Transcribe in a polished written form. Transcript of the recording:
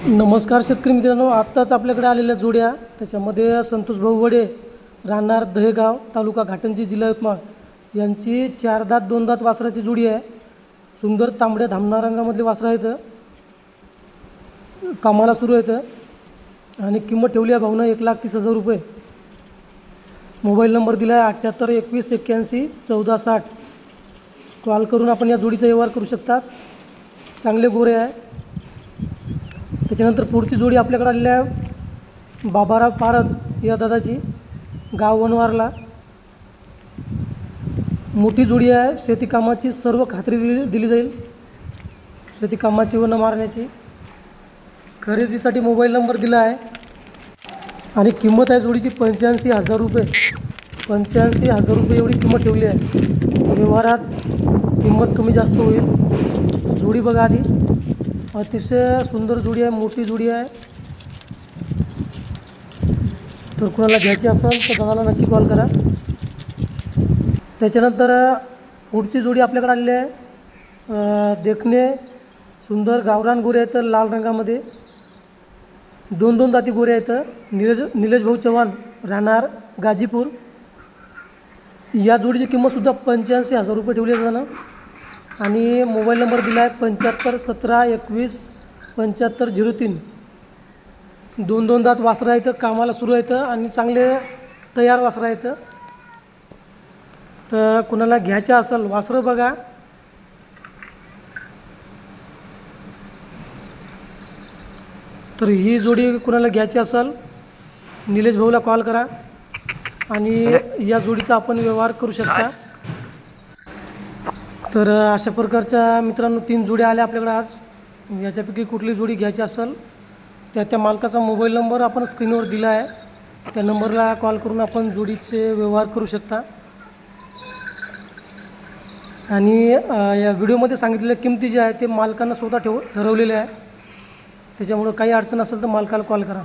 नमस्कार शेतकरी मित्रांनो, आत्ताच आपल्याकडे आलेल्या जोड्या त्याच्यामध्ये संतोष भाऊ वडे राहणार दहेगाव तालुका घाटंजी जिल्हा यवतमाळ यांची 4 दात 2 दात वासराची जोडी आहे. सुंदर तांबड्या धामणा रंगामधले वासरं आहेत. कामाला सुरू आहेत आणि किंमत ठेवली आहे भाऊनं 1,30,000 रुपये. मोबाईल नंबर दिला आहे 78 21 81 14 60. कॉल करून आपण या जोडीचा व्यवहार करू शकतात. चांगले गोरे आहे. त्याच्यानंतर पुढची जोडी आपल्याकडे आलेली आहे बाबाराव पारद या दादाची, गाव वनवारला. मोठी जोडी आहे. शेती कामाची सर्व खात्री दिली जाईल, शेती कामाची व न मारण्याची. खरेदीसाठी मोबाईल नंबर दिला आहे आणि किंमत आहे जोडीची 85,000 रुपये. 85,000 रुपये एवढी किंमत ठेवली आहे. व्यवहारात किंमत कमी जास्त होईल. जोडी बघा आधी, अतिशय सुंदर जोडी आहे, मोठी जोडी आहे. तर कुणाला घ्यायची असेल तर दादाला नक्की कॉल करा. त्याच्यानंतर पुढची जोडी आपल्याकडे आलेली आहे देखणे सुंदर गावरान गोरे आहेत लाल रंगामध्ये. 2 दाती गोरे आहेत. निलेश भाऊ चव्हाण राहणार गाजीपूर. या जोडीची किंमतसुद्धा 85,000 रुपये ठेवली आहे जाणं. आणि मोबाईल नंबर दिला आहे 75 17 21 75 03. 2 दात वासरं आहेत, कामाला सुरू आहेत आणि चांगले तयार वासरं आहेत. तर कुणाला घ्यायचं असेल वासरं बघा. तर ही जोडी कुणाला घ्यायची असेल निलेश भाऊला कॉल करा आणि या जोडीचा आपण व्यवहार करू शकता. तर अशा प्रकारच्या मित्रांनो 3 जोड्या आल्या आपल्याकडे आज. याच्यापैकी कुठली जोडी घ्यायची असेल त्या मालकाचा मोबाईल नंबर आपण स्क्रीनवर दिला आहे. त्या नंबरला कॉल करून आपण जोडीचे व्यवहार करू शकता. आणि या व्हिडिओमध्ये सांगितलेल्या किमती जे आहे ते मालकानं स्वतः ठरवलेले आहे. त्याच्यामुळं काही अडचण असेल तर मालकाला कॉल करा.